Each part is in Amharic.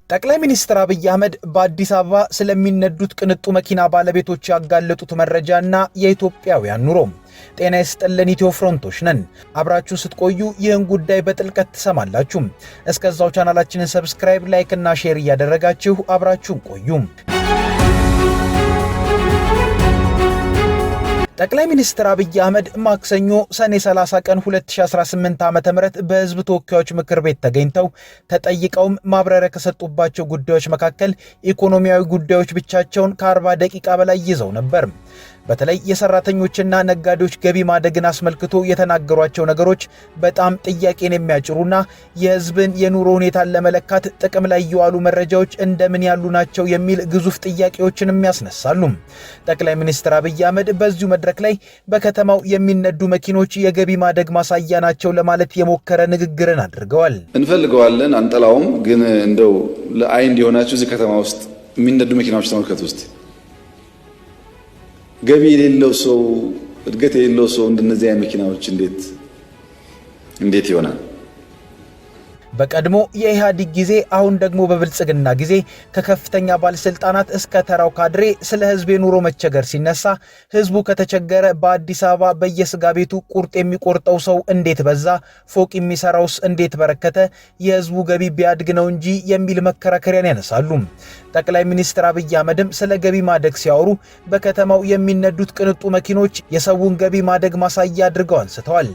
ጠቅላይ ሚኒስትር አብይ አህመድ በአዲስ አበባ ስለሚነዱት ቅንጡ መኪና ባለቤቶች ያጋለጡት መረጃና የኢትዮጵያውያን ኑሮ። ጤና ይስጥልን ኢትዮ ፍሮንቶች ነን። አብራችሁ ስትቆዩ ይህን ጉዳይ በጥልቀት ትሰማላችሁ። እስከዛው ቻናላችንን ሰብስክራይብ፣ ላይክ እና ሼር እያደረጋችሁ አብራችሁን ቆዩ። ጠቅላይ ሚኒስትር አብይ አህመድ ማክሰኞ ሰኔ 30 ቀን 2018 ዓ.ም በህዝብ ተወካዮች ምክር ቤት ተገኝተው ተጠይቀው ማብራሪያ ከሰጡባቸው ጉዳዮች መካከል ኢኮኖሚያዊ ጉዳዮች ብቻቸውን ከ40 ደቂቃ በላይ ይዘው ነበር። በተለይ የሰራተኞችና ነጋዴዎች ገቢ ማደግን አስመልክቶ የተናገሯቸው ነገሮች በጣም ጥያቄን የሚያጭሩና የህዝብን የኑሮ ሁኔታን ለመለካት ጥቅም ላይ የዋሉ መረጃዎች እንደምን ያሉ ናቸው የሚል ግዙፍ ጥያቄዎችንም ያስነሳሉ። ጠቅላይ ሚኒስትር አብይ አህመድ በዚሁ መድረክ ላይ በከተማው የሚነዱ መኪኖች የገቢ ማደግ ማሳያ ናቸው ለማለት የሞከረ ንግግርን አድርገዋል። እንፈልገዋለን፣ አንጠላውም። ግን እንደው ለአይን እንዲሆናችሁ እዚህ ከተማ ውስጥ የሚነዱ መኪናዎች ተመልከቱ ውስጥ ገቢ የሌለው ሰው እድገት የሌለው ሰው እንደነዚህ አይነት መኪናዎች እንዴት ይሆናል? በቀድሞ የኢህአዴግ ጊዜ አሁን ደግሞ በብልጽግና ጊዜ ከከፍተኛ ባለስልጣናት እስከ ተራው ካድሬ ስለ ህዝብ የኑሮ መቸገር ሲነሳ ህዝቡ ከተቸገረ በአዲስ አበባ በየስጋ ቤቱ ቁርጥ የሚቆርጠው ሰው እንዴት በዛ፣ ፎቅ የሚሰራውስ እንዴት በረከተ፣ የህዝቡ ገቢ ቢያድግ ነው እንጂ የሚል መከራከሪያን ያነሳሉ። ጠቅላይ ሚኒስትር አብይ አህመድም ስለ ገቢ ማደግ ሲያወሩ በከተማው የሚነዱት ቅንጡ መኪኖች የሰውን ገቢ ማደግ ማሳያ አድርገው አንስተዋል።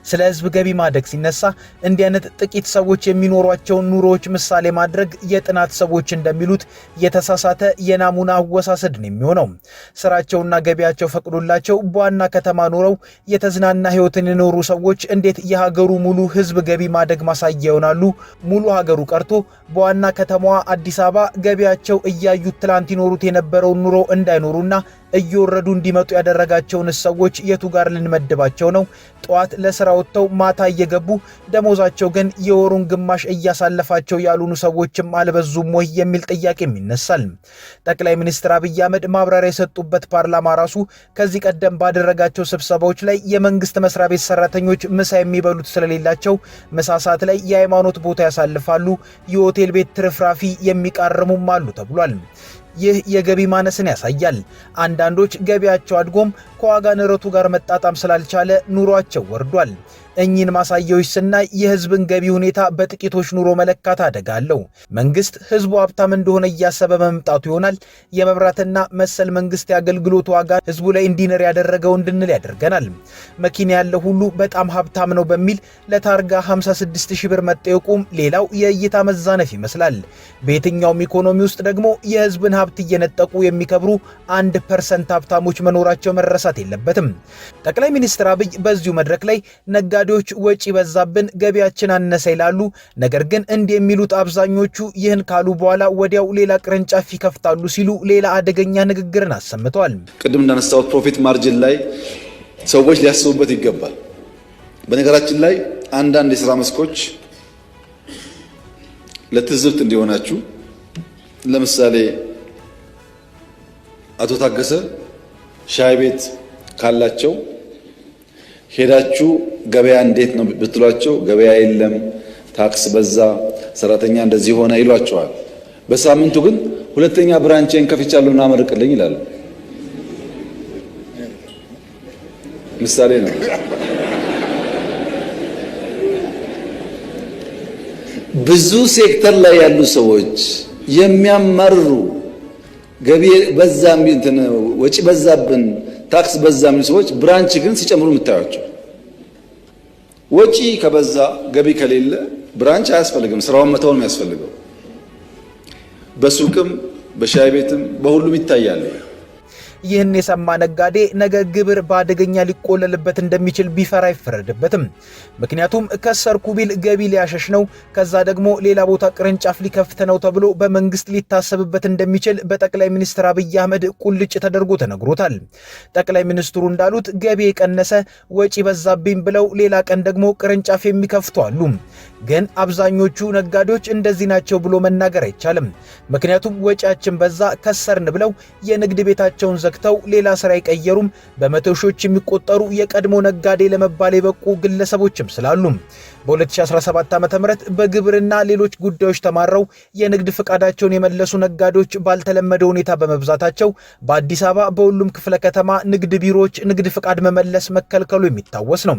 ስለ ህዝብ ገቢ ማደግ ሲነሳ እንዲህ አይነት ጥቂት ሰዎች የሚኖሯቸውን ኑሮዎች ምሳሌ ማድረግ የጥናት ሰዎች እንደሚሉት የተሳሳተ የናሙና አወሳሰድ ነው የሚሆነው። ስራቸውና ገቢያቸው ፈቅዶላቸው በዋና ከተማ ኖረው የተዝናና ህይወትን የኖሩ ሰዎች እንዴት የሀገሩ ሙሉ ህዝብ ገቢ ማደግ ማሳያ ይሆናሉ? ሙሉ ሀገሩ ቀርቶ በዋና ከተማዋ አዲስ አበባ ገቢያቸው እያዩት ትላንት ይኖሩት የነበረውን ኑሮ እንዳይኖሩና እየወረዱ እንዲመጡ ያደረጋቸውን ሰዎች የቱ ጋር ልንመድባቸው ነው? ጠዋት ለስራ ወጥተው ማታ እየገቡ ደሞዛቸው ግን የወሩን ግማሽ እያሳለፋቸው ያሉኑ ሰዎችም አልበዙም ወይ የሚል ጥያቄም ይነሳል። ጠቅላይ ሚኒስትር አብይ አህመድ ማብራሪያ የሰጡበት ፓርላማ ራሱ ከዚህ ቀደም ባደረጋቸው ስብሰባዎች ላይ የመንግስት መስሪያ ቤት ሰራተኞች ምሳ የሚበሉት ስለሌላቸው ምሳ ሰዓት ላይ የሃይማኖት ቦታ ያሳልፋሉ፣ የሆቴል ቤት ትርፍራፊ የሚቃርሙም አሉ ተብሏል። ይህ የገቢ ማነስን ያሳያል። አንዳንዶች ገቢያቸው አድጎም ከዋጋ ንረቱ ጋር መጣጣም ስላልቻለ ኑሯቸው ወርዷል። እኚህን ማሳያዎች ስናይ የህዝብን ገቢ ሁኔታ በጥቂቶች ኑሮ መለካት አደጋለሁ። መንግስት ህዝቡ ሀብታም እንደሆነ እያሰበ መምጣቱ ይሆናል የመብራትና መሰል መንግስት የአገልግሎት ዋጋ ህዝቡ ላይ እንዲነር ያደረገው እንድንል ያደርገናል። መኪና ያለው ሁሉ በጣም ሀብታም ነው በሚል ለታርጋ 56,000 ብር መጠየቁም ሌላው የእይታ መዛነፍ ይመስላል። በየትኛውም ኢኮኖሚ ውስጥ ደግሞ የህዝብን ሀብት እየነጠቁ የሚከብሩ 1% ሀብታሞች መኖራቸው መረሳት የለበትም። ጠቅላይ ሚኒስትር አብይ በዚሁ መድረክ ላይ ነጋዴዎች ወጪ በዛብን፣ ገቢያችን አነሰ ይላሉ። ነገር ግን እንዲህ የሚሉት አብዛኞቹ ይህን ካሉ በኋላ ወዲያው ሌላ ቅርንጫፍ ይከፍታሉ ሲሉ ሌላ አደገኛ ንግግርን አሰምተዋል። ቅድም እንዳነሳሁት ፕሮፊት ማርጂን ላይ ሰዎች ሊያስቡበት ይገባል። በነገራችን ላይ አንዳንድ የሥራ መስኮች ለትዝብት እንዲሆናችሁ፣ ለምሳሌ አቶ ታገሰ ሻይ ቤት ካላቸው ሄዳችሁ ገበያ እንዴት ነው ብትሏቸው ገበያ የለም፣ ታክስ በዛ፣ ሰራተኛ እንደዚህ ሆነ ይሏቸዋል። በሳምንቱ ግን ሁለተኛ ብራንቼን ከፍቻለሁና አመርቅልኝ ይላሉ። ምሳሌ ነው። ብዙ ሴክተር ላይ ያሉ ሰዎች የሚያማርሩ ገቢ በዛም እንትን ወጪ በዛብን፣ ታክስ በዛም ሰዎች ብራንች ግን ሲጨምሩ የምታዩቸው። ወጪ ከበዛ ገቢ ከሌለ ብራንች አያስፈልግም፣ ስራውን መተው ነው የሚያስፈልገው። በሱቅም በሻይ ቤትም በሁሉም ይታያል። ይህን የሰማ ነጋዴ ነገ ግብር በአደገኛ ሊቆለልበት እንደሚችል ቢፈራ አይፈረድበትም። ምክንያቱም ከሰርኩ ቢል ገቢ ሊያሸሽ ነው፣ ከዛ ደግሞ ሌላ ቦታ ቅርንጫፍ ሊከፍት ነው ተብሎ በመንግስት ሊታሰብበት እንደሚችል በጠቅላይ ሚኒስትር አብይ አህመድ ቁልጭ ተደርጎ ተነግሮታል። ጠቅላይ ሚኒስትሩ እንዳሉት ገቢ የቀነሰ ወጪ በዛብኝ ብለው ሌላ ቀን ደግሞ ቅርንጫፍ የሚከፍቱ አሉ። ግን አብዛኞቹ ነጋዴዎች እንደዚህ ናቸው ብሎ መናገር አይቻልም። ምክንያቱም ወጪያችን በዛ ከሰርን ብለው የንግድ ቤታቸውን ዘግተው ሌላ ስራ አይቀየሩም። በመቶ ሺዎች የሚቆጠሩ የቀድሞ ነጋዴ ለመባል የበቁ ግለሰቦችም ስላሉ በ2017 ዓ.ም በግብርና ሌሎች ጉዳዮች ተማረው የንግድ ፍቃዳቸውን የመለሱ ነጋዴዎች ባልተለመደ ሁኔታ በመብዛታቸው በአዲስ አበባ በሁሉም ክፍለ ከተማ ንግድ ቢሮዎች ንግድ ፍቃድ መመለስ መከልከሉ የሚታወስ ነው።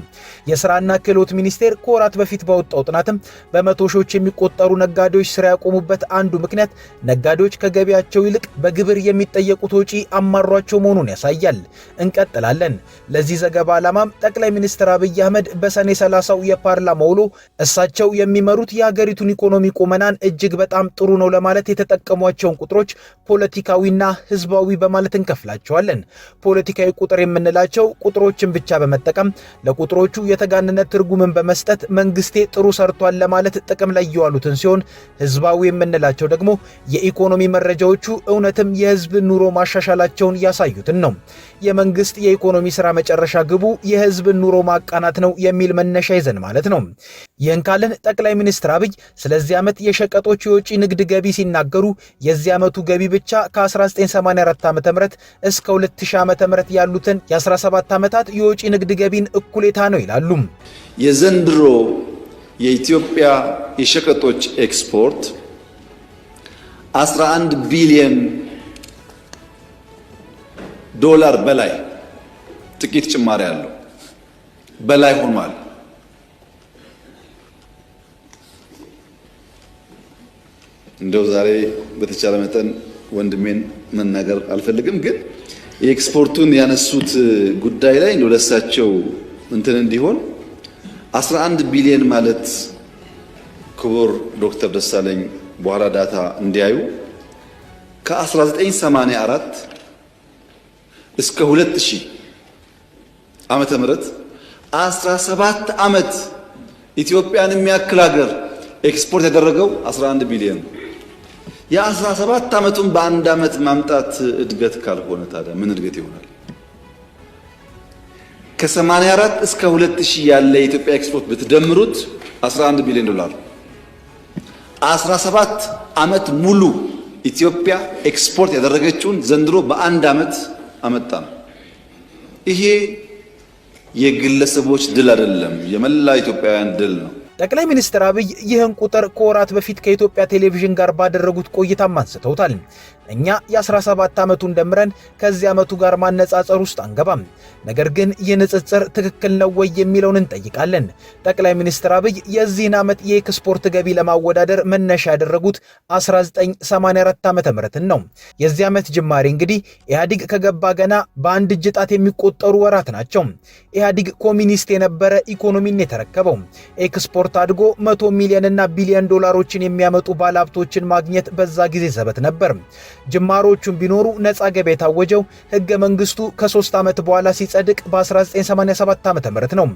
የስራና ክህሎት ሚኒስቴር ከወራት በፊት ባወጣው ጥናትም በመቶ ሺዎች የሚቆጠሩ ነጋዴዎች ስራ ያቆሙበት አንዱ ምክንያት ነጋዴዎች ከገቢያቸው ይልቅ በግብር የሚጠየቁት ወጪ አማሯቸው መሆኑን ያሳያል። እንቀጥላለን። ለዚህ ዘገባ ዓላማም ጠቅላይ ሚኒስትር አብይ አህመድ በሰኔ 30ው የፓርላማው እሳቸው የሚመሩት የሀገሪቱን ኢኮኖሚ ቁመናን እጅግ በጣም ጥሩ ነው ለማለት የተጠቀሟቸውን ቁጥሮች ፖለቲካዊና ህዝባዊ በማለት እንከፍላቸዋለን። ፖለቲካዊ ቁጥር የምንላቸው ቁጥሮችን ብቻ በመጠቀም ለቁጥሮቹ የተጋነነ ትርጉምን በመስጠት መንግስቴ ጥሩ ሰርቷል ለማለት ጥቅም ላይ የዋሉትን ሲሆን፣ ህዝባዊ የምንላቸው ደግሞ የኢኮኖሚ መረጃዎቹ እውነትም የህዝብ ኑሮ ማሻሻላቸውን ያሳዩትን ነው። የመንግስት የኢኮኖሚ ስራ መጨረሻ ግቡ የህዝብ ኑሮ ማቃናት ነው የሚል መነሻ ይዘን ማለት ነው። ይህን ካልን ጠቅላይ ሚኒስትር አብይ ስለዚህ ዓመት የሸቀጦች የውጭ ንግድ ገቢ ሲናገሩ የዚህ ዓመቱ ገቢ ብቻ ከ1984 ዓ.ም እስከ 2000 ዓ.ም ያሉትን የ17 ዓመታት የውጭ ንግድ ገቢን እኩሌታ ነው ይላሉ። የዘንድሮ የኢትዮጵያ የሸቀጦች ኤክስፖርት 11 ቢሊዮን ዶላር በላይ ጥቂት ጭማሪ አለው በላይ ሆኗል። እንደው ዛሬ በተቻለ መጠን ወንድሜን መናገር አልፈልግም፣ ግን የኤክስፖርቱን ያነሱት ጉዳይ ላይ እንደው ለሳቸው እንትን እንዲሆን 11 ቢሊዮን ማለት ክቡር ዶክተር ደሳለኝ በኋላ ዳታ እንዲያዩ ከ1984 እስከ 2000 ዓመተ ምህረት 17 ዓመት ኢትዮጵያን የሚያክል ሀገር ኤክስፖርት ያደረገው 11 ቢሊዮን። የ17 ዓመቱን በአንድ ዓመት ማምጣት እድገት ካልሆነ ታዲያ ምን እድገት ይሆናል? ከ84 እስከ 2000 ያለ የኢትዮጵያ ኤክስፖርት ብትደምሩት 11 ቢሊዮን ዶላር። 17 ዓመት ሙሉ ኢትዮጵያ ኤክስፖርት ያደረገችውን ዘንድሮ በአንድ ዓመት አመጣ ነው። ይሄ የግለሰቦች ድል አይደለም፣ የመላ ኢትዮጵያውያን ድል ነው። ጠቅላይ ሚኒስትር አብይ ይህን ቁጥር ከወራት በፊት ከኢትዮጵያ ቴሌቪዥን ጋር ባደረጉት ቆይታም አንስተውታል። እኛ የ17 ዓመቱን ደምረን ከዚህ ዓመቱ ጋር ማነጻጸር ውስጥ አንገባም። ነገር ግን ይህ ንጽጽር ትክክል ነው ወይ የሚለውን እንጠይቃለን። ጠቅላይ ሚኒስትር አብይ የዚህን ዓመት የኤክስፖርት ገቢ ለማወዳደር መነሻ ያደረጉት 1984 ዓመተ ምህረትን ነው። የዚህ ዓመት ጅማሬ እንግዲህ ኢህአዲግ ከገባ ገና በአንድ እጅ ጣት የሚቆጠሩ ወራት ናቸው። ኢህአዲግ ኮሚኒስት የነበረ ኢኮኖሚን የተረከበው ኤክስፖርት አድጎ 100 ሚሊዮንና ቢሊዮን ዶላሮችን የሚያመጡ ባለሀብቶችን ማግኘት በዛ ጊዜ ዘበት ነበር። ጅማሮቹን ቢኖሩ ነፃ ገበያ የታወጀው ህገ መንግስቱ ከ3 ዓመት በኋላ ሲጸድቅ በ1987 ዓመተ ምህረት ነው።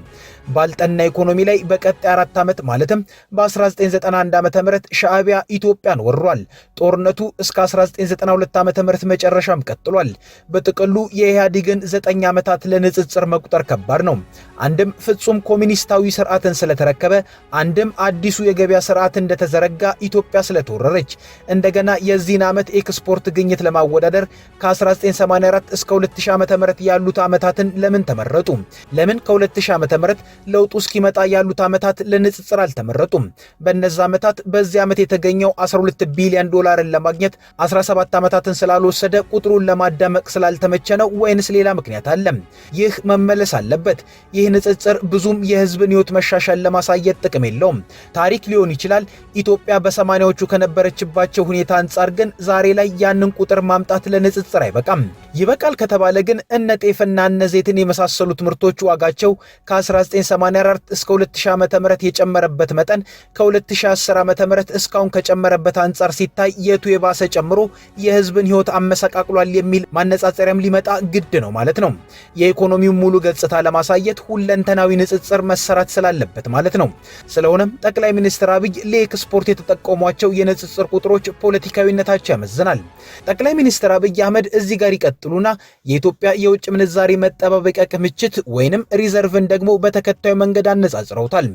ባልጠና ኢኮኖሚ ላይ በቀጣይ 4 ዓመት ማለትም በ1991 ዓመተ ምህረት ሻዕቢያ ኢትዮጵያን ወሯል። ጦርነቱ እስከ 1992 ዓመተ ምህረት መጨረሻም ቀጥሏል። በጥቅሉ የኢህአዴግን 9 ዓመታት ለንጽጽር መቁጠር ከባድ ነው። አንድም ፍጹም ኮሚኒስታዊ ስርዓትን ስለተረከበ፣ አንድም አዲሱ የገበያ ስርዓት እንደተዘረጋ ኢትዮጵያ ስለተወረረች፣ እንደገና የዚህን ዓመት ኤክስፖርት ግኝት ለማወዳደር ከ1984 እስከ 2000 ዓመተ ምህረት ያሉት ዓመታትን ለምን ተመረጡ? ለምን ከ2000 ዓመተ ምህረት ለውጡ እስኪመጣ ያሉት ዓመታት ለንጽጽር አልተመረጡም? በእነዛ ዓመታት በዚህ ዓመት የተገኘው 12 ቢሊዮን ዶላርን ለማግኘት 17 ዓመታትን ስላልወሰደ ቁጥሩን ለማዳመቅ ስላልተመቸ ነው ወይንስ ሌላ ምክንያት አለ? ይህ መመለስ አለበት። ይህ ንጽጽር ብዙም የህዝብን ህይወት መሻሻል ለማሳየት ጥቅም የለውም። ታሪክ ሊሆን ይችላል። ኢትዮጵያ በ80ዎቹ ከነበረችባቸው ሁኔታ አንጻር ግን ዛሬ ላይ ያንን ቁጥር ማምጣት ለንጽጽር አይበቃም። ይበቃል ከተባለ ግን እነ ጤፍና እነ ዘይትን የመሳሰሉት ምርቶች ዋጋቸው ከ1984 እስከ 2000 ዓመተ ምህረት የጨመረበት መጠን ከ2010 ዓመተ ምህረት እስካሁን ከጨመረበት አንጻር ሲታይ የቱ የባሰ ጨምሮ የህዝብን ህይወት አመሰቃቅሏል የሚል ማነጻጸሪያም ሊመጣ ግድ ነው ማለት ነው። የኢኮኖሚው ሙሉ ገጽታ ለማሳየት ሁለንተናዊ ንጽጽር መሰራት ስላለበት ማለት ነው። ስለሆነም ጠቅላይ ሚኒስትር አብይ ለኤክስፖርት የተጠቀሟቸው የንጽጽር ቁጥሮች ፖለቲካዊነታቸው ያመዝናል። ጠቅላይ ሚኒስትር አብይ አህመድ እዚህ ጋር ይቀጥሉና የኢትዮጵያ የውጭ ምንዛሪ መጠባበቂያ ክምችት ወይንም ሪዘርቭን ደግሞ በተከታዩ መንገድ አነጻጽረውታል።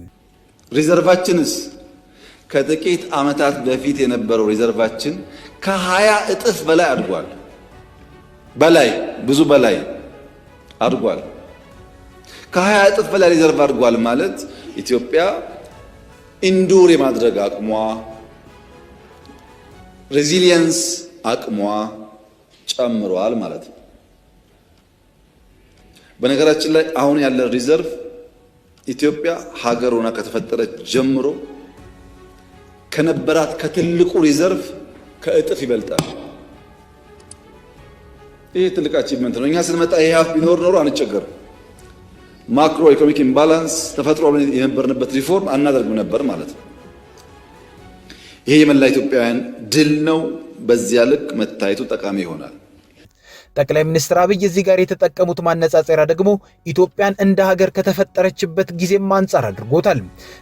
ሪዘርቫችንስ ከጥቂት ዓመታት በፊት የነበረው ሪዘርቫችን ከ20 እጥፍ በላይ አድጓል። ብዙ በላይ አድጓል። ከ20 እጥፍ በላይ ሪዘርቭ አድጓል ማለት ኢትዮጵያ ኢንዱር የማድረግ አቅሟ፣ ሬዚሊየንስ አቅሟ ጨምሯል ማለት ነው። በነገራችን ላይ አሁን ያለ ሪዘርቭ ኢትዮጵያ ሀገር ሆና ከተፈጠረች ጀምሮ ከነበራት ከትልቁ ሪዘርቭ ከእጥፍ ይበልጣል። ይህ ትልቅ አቺቭመንት ነው። እኛ ስንመጣ ይሄ ሀፍ ቢኖር ኖሮ አንቸገርም። ማክሮ ኢኮኖሚክ ኢምባላንስ ተፈጥሮ የነበርንበት ሪፎርም አናደርግም ነበር ማለት ነው። ይሄ የመላ ኢትዮጵያውያን ድል ነው። በዚያ ልክ መታየቱ ጠቃሚ ይሆናል። ጠቅላይ ሚኒስትር አብይ እዚህ ጋር የተጠቀሙት ማነጻጸሪያ ደግሞ ኢትዮጵያን እንደ ሀገር ከተፈጠረችበት ጊዜም አንጻር አድርጎታል።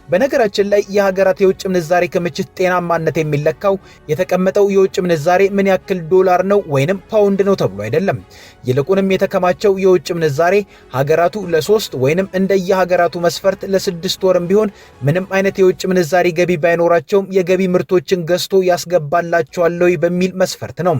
በነገራችን ላይ የሀገራት የውጭ ምንዛሬ ክምችት ጤናማነት የሚለካው የተቀመጠው የውጭ ምንዛሬ ምን ያክል ዶላር ነው ወይንም ፓውንድ ነው ተብሎ አይደለም። ይልቁንም የተከማቸው የውጭ ምንዛሬ ሀገራቱ ለ3 ወይንም እንደየሀገራቱ መስፈርት ለ6 ወርም ቢሆን ምንም አይነት የውጭ ምንዛሬ ገቢ ባይኖራቸውም የገቢ ምርቶችን ገዝቶ ያስገባላቸዋል በሚል መስፈርት ነው።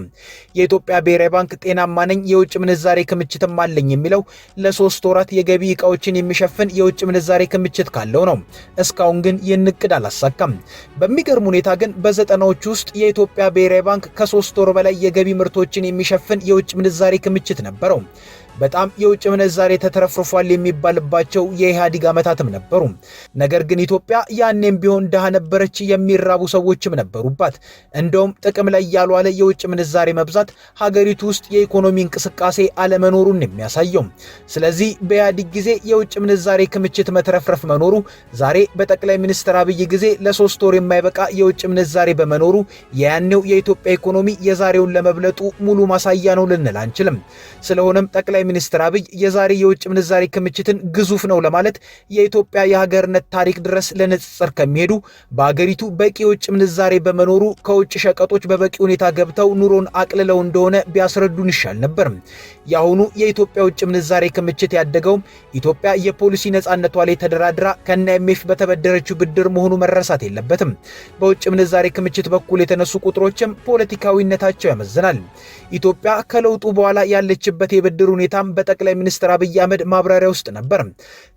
የኢትዮጵያ ብሔራዊ ባንክ ጤናማ ነኝ የውጭ ምንዛሬ ክምችትም አለኝ የሚለው ለ3 ወራት የገቢ ዕቃዎችን የሚሸፍን የውጭ ምንዛሬ ክምችት ካለው ነው። እስካሁን ግን ይህን እቅድ አላሳካም። በሚገርም ሁኔታ ግን በ90ዎቹ ውስጥ የኢትዮጵያ ብሔራዊ ባንክ ከ3 ወር በላይ የገቢ ምርቶችን የሚሸፍን የውጭ ምንዛሬ ክምችት ነበረው። በጣም የውጭ ምንዛሬ ተትረፍርፏል የሚባልባቸው የኢህአዴግ ዓመታትም ነበሩ። ነገር ግን ኢትዮጵያ ያኔም ቢሆን ድሃ ነበረች፣ የሚራቡ ሰዎችም ነበሩባት። እንደውም ጥቅም ላይ ያልዋለ የውጭ ምንዛሬ መብዛት ሀገሪቱ ውስጥ የኢኮኖሚ እንቅስቃሴ አለመኖሩን የሚያሳየው። ስለዚህ በኢህአዴግ ጊዜ የውጭ ምንዛሬ ክምችት መትረፍረፍ መኖሩ ዛሬ በጠቅላይ ሚኒስትር አብይ ጊዜ ለ3 ወር የማይበቃ የውጭ ምንዛሬ በመኖሩ የያኔው የኢትዮጵያ ኢኮኖሚ የዛሬውን ለመብለጡ ሙሉ ማሳያ ነው ልንል አንችልም። ስለሆነም ጠቅላይ ሚኒስትር አብይ የዛሬ የውጭ ምንዛሬ ክምችትን ግዙፍ ነው ለማለት የኢትዮጵያ የሀገርነት ታሪክ ድረስ ለንጽጽር ከሚሄዱ በአገሪቱ በቂ የውጭ ምንዛሬ በመኖሩ ከውጭ ሸቀጦች በበቂ ሁኔታ ገብተው ኑሮን አቅልለው እንደሆነ ቢያስረዱን ይሻል ነበር። የአሁኑ የኢትዮጵያ ውጭ ምንዛሬ ክምችት ያደገውም ኢትዮጵያ የፖሊሲ ነፃነቷ ላይ ተደራድራ ከአይኤምኤፍ በተበደረችው ብድር መሆኑ መረሳት የለበትም። በውጭ ምንዛሬ ክምችት በኩል የተነሱ ቁጥሮችም ፖለቲካዊነታቸው ያመዝናል። ኢትዮጵያ ከለውጡ በኋላ ያለችበት የብድር ሁኔታ በጠቅላይ ሚኒስትር አብይ አህመድ ማብራሪያ ውስጥ ነበር።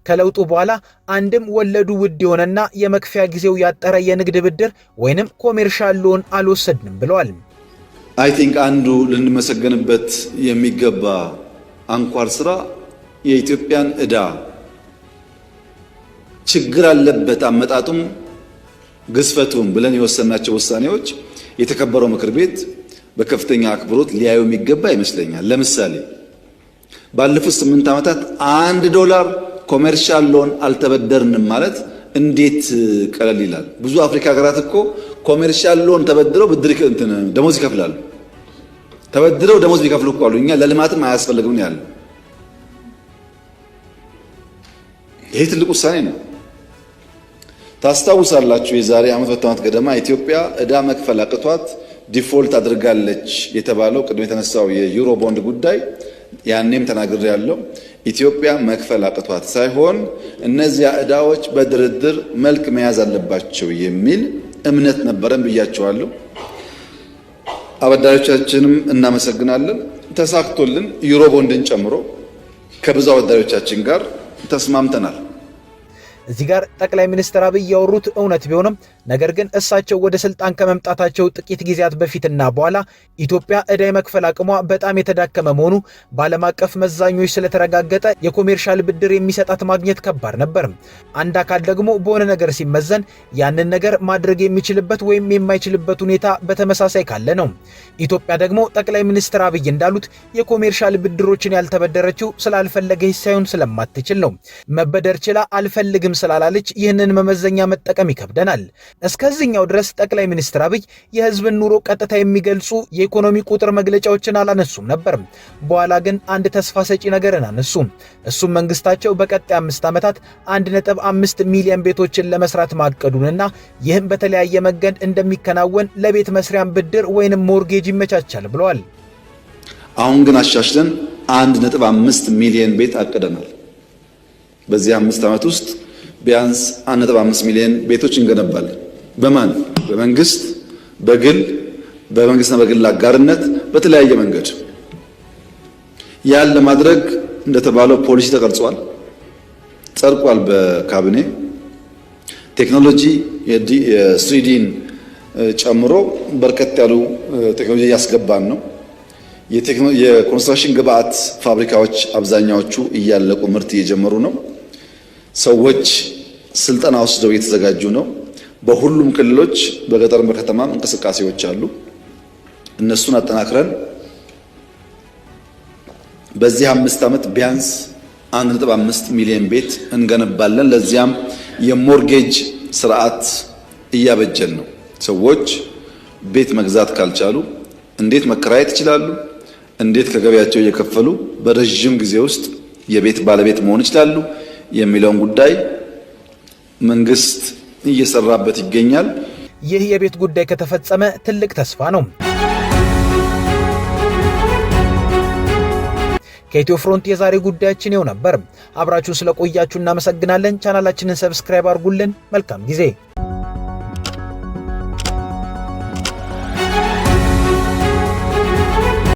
ከለውጡ በኋላ አንድም ወለዱ ውድ የሆነና የመክፈያ ጊዜው ያጠረ የንግድ ብድር ወይንም ኮሜርሻል ሎን አልወሰድንም ብለዋል። አይ ቲንክ አንዱ ልንመሰገንበት የሚገባ አንኳር ስራ የኢትዮጵያን ዕዳ ችግር አለበት አመጣጡም ግዝፈቱም ብለን የወሰናቸው ውሳኔዎች የተከበረው ምክር ቤት በከፍተኛ አክብሮት ሊያዩ የሚገባ ይመስለኛል። ለምሳሌ ባለፉት 8 ዓመታት $1 ኮሜርሻል ሎን አልተበደርንም ማለት እንዴት ቀለል ይላል። ብዙ አፍሪካ ሀገራት እኮ ኮሜርሻል ሎን ተበድረው ብድር ደሞዝ ይከፍላሉ። ተበድረው ደሞዝ ቢከፍሉ እኮ አሉ። እኛ ለልማትም አያስፈልግም ነው ያለው። ይሄ ትልቅ ውሳኔ ነው። ታስታውሳላችሁ የዛሬ ዓመት ገደማ ኢትዮጵያ ዕዳ መክፈል አቅቷት ዲፎልት አድርጋለች የተባለው ቅድም የተነሳው የዩሮ ቦንድ ጉዳይ ያኔም ተናግሬ ያለው ኢትዮጵያ መክፈል አቅቷት ሳይሆን እነዚያ ዕዳዎች በድርድር መልክ መያዝ አለባቸው የሚል እምነት ነበረን ብያቸዋለሁ። አበዳሪዎቻችንም እናመሰግናለን። ተሳክቶልን ዩሮ ቦንድን ጨምሮ ከብዙ አበዳሪዎቻችን ጋር ተስማምተናል። እዚህ ጋር ጠቅላይ ሚኒስትር አብይ ያወሩት እውነት ቢሆንም ነገር ግን እሳቸው ወደ ስልጣን ከመምጣታቸው ጥቂት ጊዜያት በፊትና በኋላ ኢትዮጵያ ዕዳ የመክፈል አቅሟ በጣም የተዳከመ መሆኑ በዓለም አቀፍ መዛኞች ስለተረጋገጠ የኮሜርሻል ብድር የሚሰጣት ማግኘት ከባድ ነበር። አንድ አካል ደግሞ በሆነ ነገር ሲመዘን ያንን ነገር ማድረግ የሚችልበት ወይም የማይችልበት ሁኔታ በተመሳሳይ ካለ ነው። ኢትዮጵያ ደግሞ ጠቅላይ ሚኒስትር አብይ እንዳሉት የኮሜርሻል ብድሮችን ያልተበደረችው ስላልፈለገች ሳይሆን ስለማትችል ነው። መበደር ችላ አልፈልግም ስላላለች ይህንን መመዘኛ መጠቀም ይከብደናል። እስከዚህኛው ድረስ ጠቅላይ ሚኒስትር አብይ የህዝብን ኑሮ ቀጥታ የሚገልጹ የኢኮኖሚ ቁጥር መግለጫዎችን አላነሱም ነበር። በኋላ ግን አንድ ተስፋ ሰጪ ነገርን አነሱ። እሱም መንግስታቸው በቀጣይ 5 ዓመታት 1.5 ሚሊዮን ቤቶችን ለመስራት ማቀዱንና ይህም በተለያየ መንገድ እንደሚከናወን ለቤት መስሪያም ብድር ወይንም ሞርጌጅ ይመቻቻል ብለዋል። አሁን ግን አሻሽለን 1.5 ሚሊዮን ቤት አቅደናል። በዚህ 5 ዓመት ውስጥ ቢያንስ 1.5 ሚሊዮን ቤቶች እንገነባለን። በማን በመንግስት በግል በመንግስትና በግል አጋርነት በተለያየ መንገድ ያን ለማድረግ እንደተባለው ፖሊሲ ተቀርጿል፣ ጸድቋል። በካቢኔ ቴክኖሎጂ የስሪዲን ጨምሮ በርከት ያሉ ቴክኖሎጂ ያስገባን ነው። የኮንስትራክሽን ግብአት ፋብሪካዎች አብዛኛዎቹ እያለቁ ምርት እየጀመሩ ነው። ሰዎች ስልጠና ወስደው እየተዘጋጁ ነው። በሁሉም ክልሎች በገጠርም በከተማም እንቅስቃሴዎች አሉ። እነሱን አጠናክረን በዚህ 5 ዓመት ቢያንስ 1.5 ሚሊዮን ቤት እንገነባለን። ለዚያም የሞርጌጅ ስርዓት እያበጀን ነው። ሰዎች ቤት መግዛት ካልቻሉ እንዴት መከራየት ይችላሉ? እንዴት ከገበያቸው እየከፈሉ በረጅም ጊዜ ውስጥ የቤት ባለቤት መሆን ይችላሉ? የሚለውን ጉዳይ መንግስት እየሰራበት ይገኛል። ይህ የቤት ጉዳይ ከተፈጸመ ትልቅ ተስፋ ነው። ከኢትዮ ፍሮንት የዛሬ ጉዳያችን ይኸው ነበር። አብራችሁን ስለቆያችሁ እናመሰግናለን። ቻናላችንን ሰብስክራይብ አድርጉልን። መልካም ጊዜ